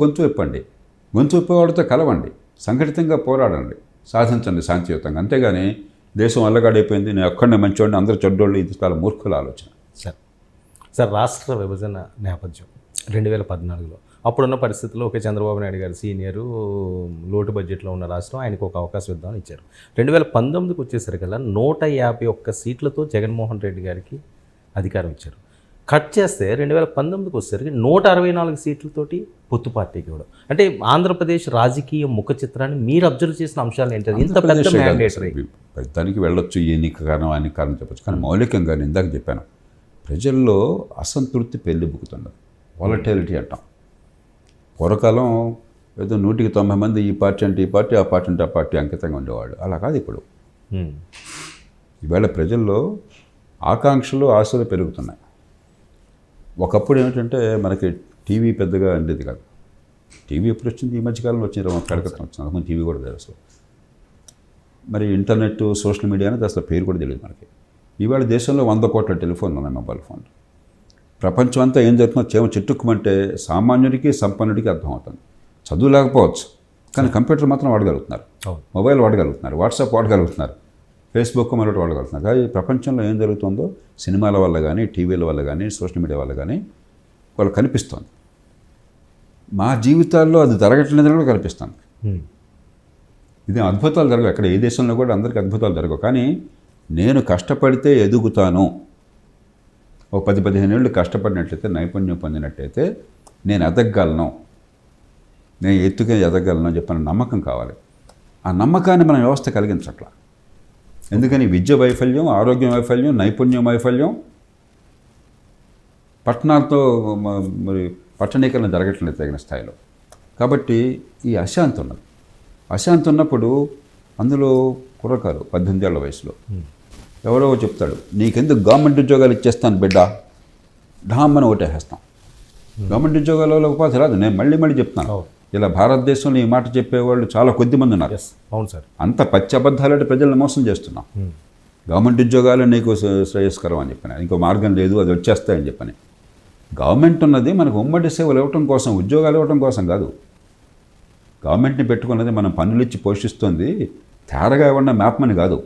గొంతు విప్పండి, గొంతు విప్పేవాడితో కలవండి, సంఘటితంగా పోరాడండి, సాధించండి శాంతియుతంగా. అంతేగాని దేశం అల్లగాడైపోయింది, నేను ఒక్కడినే మంచివాడిని, అందరూ చెడ్డోళ్ళు, ఇది చాలా మూర్ఖుల ఆలోచన. సార్ రాష్ట్ర విభజన నేపథ్యం 2014లో అప్పుడున్న పరిస్థితుల్లో ఒకే చంద్రబాబు నాయుడు గారు సీనియరు, లోటు బడ్జెట్లో ఉన్న రాష్ట్రం, ఆయనకు ఒక అవకాశం ఇద్దామని ఇచ్చారు. 2019కి వచ్చేసరికల్లా 151 సీట్లతో జగన్మోహన్ రెడ్డి గారికి అధికారం ఇచ్చారు. కట్ చేస్తే 2019కి వచ్చేసరికి 164 సీట్లతోటి పొత్తు పార్టీకి ఇవ్వడం. అంటే ఆంధ్రప్రదేశ్ రాజకీయ ముఖ చిత్రాన్ని మీరు అబ్జర్వ్ చేసిన అంశాలు ఏంటంటే ఇంత పెద్ద మ్యాండేటరీ. దానికి వెళ్ళొచ్చు, ఎన్నిక కారణం అన్ని కారణం చెప్పచ్చు, కానీ మౌలికంగా నేను ఇందాక చెప్పాను, ప్రజల్లో అసంతృప్తి పెళ్ళిబుకుతున్నది, వాలటిలిటీ అంటాం. పూర్వకాలం ఏదో 190 మంది ఈ పార్టీ అంటే ఈ పార్టీ, ఆ పార్టీ అంటే ఆ పార్టీ అంకితంగా ఉండేవాళ్ళు. అలా కాదు ఇప్పుడు. ఈవేళ ప్రజల్లో ఆకాంక్షలు, ఆశలు పెరుగుతున్నాయి. ఒకప్పుడు ఏమిటంటే మనకి టీవీ పెద్దగా ఉండేది కాదు. టీవీ ఎప్పుడు వచ్చింది? ఈ మధ్యకాలంలో వచ్చింది, 20 ఏళ్ళ క్రితం వచ్చింది. అందుకని టీవీ కూడా లేదు అసలు. మరి ఇంటర్నెట్, సోషల్ మీడియా అనేది అసలు పేరు కూడా తెలియదు మనకి. ఈవేళ దేశంలో 100 కోట్ల టెలిఫోన్లు ఉన్నాయి, మొబైల్ ఫోన్లు. ప్రపంచం అంతా ఏం జరుగుతుందో చిట్టుకుమంటే సామాన్యుడికి, సంపన్నుడికి అర్థమవుతుంది. చదువు లేకపోవచ్చు, కానీ కంప్యూటర్ మాత్రం వాడగలుగుతున్నారు, మొబైల్ వాడగలుగుతున్నారు, వాట్సాప్ వాడగలుగుతున్నారు, ఫేస్బుక్ మరొకటి వాడగలుగుతున్నారు. కానీ ప్రపంచంలో ఏం జరుగుతుందో సినిమాల వల్ల కానీ, టీవీల వల్ల కానీ, సోషల్ మీడియా వల్ల కానీ వాళ్ళు కనిపిస్తుంది. మా జీవితాల్లో అది జరగట్లేదని కూడా కనిపిస్తుంది. ఇది అద్భుతాలు జరగవు ఎక్కడ, ఏ దేశంలో కూడా అందరికీ అద్భుతాలు జరగవు. కానీ నేను కష్టపడితే ఎదుగుతాను, ఒక 10-15 ఏళ్ళు కష్టపడినట్లయితే, నైపుణ్యం పొందినట్టయితే నేను ఎదగలను, నేను ఎత్తుగా ఎదగలను అని చెప్పిన నమ్మకం కావాలి. ఆ నమ్మకాన్ని మన వ్యవస్థ కలిగించట్లా. ఎందుకని విద్య వైఫల్యం, ఆరోగ్యం వైఫల్యం, నైపుణ్యం వైఫల్యం, పట్టణాలతో మరి పట్టణీకరణ జరగట్లేదు తగిన స్థాయిలో. కాబట్టి ఈ అశాంతి ఉన్నది. అశాంతి ఉన్నప్పుడు అందులో కుర్రకారు 18 ఏళ్ల వయసులో ఎవరో చెప్తాడు, నీకెందుకు గవర్నమెంట్ ఉద్యోగాలు ఇచ్చేస్తాను బిడ్డ, ఢామ్మని ఓటేసేస్తాం. గవర్నమెంట్ ఉద్యోగాలలో ఉపాధి రాదు. నేను మళ్ళీ చెప్తున్నాను, ఇలా భారతదేశంలో ఈ మాట చెప్పేవాళ్ళు చాలా కొద్ది మంది ఉన్నారు. అవును సార్. అంత పచ్చి అబద్ధాలంటే ప్రజలను మోసం చేస్తున్నాం. గవర్నమెంట్ ఉద్యోగాలు నీకు శ్రేయస్కరం అని చెప్పాను, ఇంకో మార్గం లేదు, అది వచ్చేస్తాయని చెప్పని. గవర్నమెంట్ ఉన్నది మనకు ఉమ్మడి సేవలు ఇవ్వటం కోసం, ఉద్యోగాలు ఇవ్వటం కోసం కాదు. గవర్నమెంట్ని పెట్టుకున్నది మనం పన్నులు ఇచ్చి పోషిస్తుంది, తేరగా ఇవ్వడం మ్యాప్మని కాదు,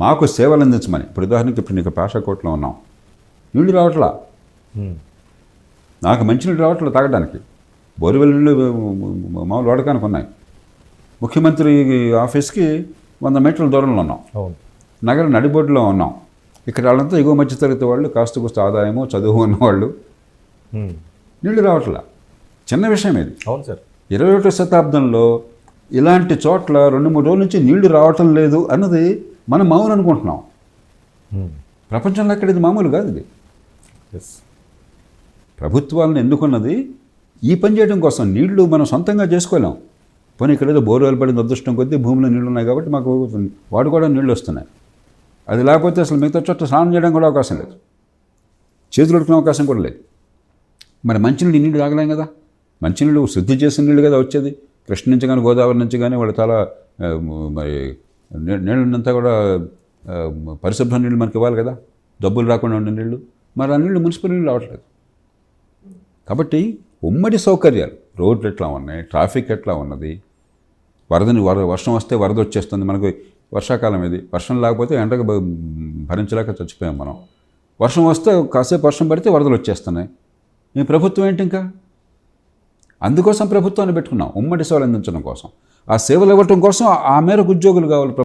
మాకు సేవలు అందించమని. ఇప్పుడు ఉదాహరణకి ఇప్పుడు నీకు పాషాకోట్లో ఉన్నాం, నీళ్ళు రావట్లా, నాకు మంచినీళ్ళు రావట్లేదు తాగడానికి, బోరువెల్ నీళ్ళు మామూలు వాడకానికి ఉన్నాయి. ముఖ్యమంత్రి ఆఫీస్కి 100 మీటర్ల దూరంలో ఉన్నాం, నగర నడిబొడ్డులో ఉన్నాం. ఇక్కడ వాళ్ళంతా ఎగువ మధ్య తరగతి వాళ్ళు, కాస్త కూస్త ఆదాయము, చదువు ఉన్నవాళ్ళు, నీళ్ళు రావట్లా. చిన్న విషయం ఇది. అవును సార్. 21వ శతాబ్దంలో ఇలాంటి చోట్ల 2-3 రోజుల నుంచి నీళ్లు రావటం లేదు అన్నది మనం మామూలు అనుకుంటున్నాం. ప్రపంచంలో అక్కడ ఇది మామూలు కాదు. ఇది ప్రభుత్వాలను ఎన్నుకున్నది ఈ పని చేయడం కోసం. నీళ్లు మనం సొంతంగా చేసుకోలేం. పోనీ ఇక్కడ ఏదో బోర్వెల్ పడిన అదృష్టం కొద్దీ భూమిలో నీళ్ళు ఉన్నాయి కాబట్టి మాకు వాడుకోవడం నీళ్ళు వస్తున్నాయి. అది లేకపోతే అసలు మిగతా చోట్ల స్నానం చేయడం కూడా అవకాశం లేదు, చేతులు కడుక్కునే అవకాశం కూడా లేదు. మరి మంచినీళ్ళు నీళ్ళు తాగలేం కదా, మంచినీళ్ళు శుద్ధి చేసిన నీళ్ళు కదా వచ్చేది. కృష్ణ నుంచి కానీ, గోదావరి నుంచి కానీ వాళ్ళు చాలా మరి నీళ్ళంతా కూడా పరిశుభ్ర నీళ్ళు మనకి ఇవ్వాలి కదా, జబ్బులు రాకుండా ఉండే నీళ్ళు. మరి ఆ నీళ్ళు మున్సిపల్ నీళ్ళు రావట్లేదు. కాబట్టి ఉమ్మడి సౌకర్యాలు, రోడ్లు ఎట్లా ఉన్నాయి, ట్రాఫిక్ ఎట్లా ఉన్నది, వర్షం వస్తే వరద వచ్చేస్తుంది. మనకు వర్షాకాలం ఇది, వర్షం లేకపోతే ఎండకు భరించలేక చచ్చిపోయాం మనం. వర్షం వస్తే కాసేపు వర్షం పడితే వరదలు వచ్చేస్తున్నాయి. ఈ ప్రభుత్వం ఏంటి ఇంకా? అందుకోసం ప్రభుత్వాన్ని పెట్టుకున్నాం, ఉమ్మడి సేవలు అందించడం కోసం, ఆ సేవలు ఇవ్వటం కోసం. ఆ మేరకు ఉద్యోగులు కావాలి.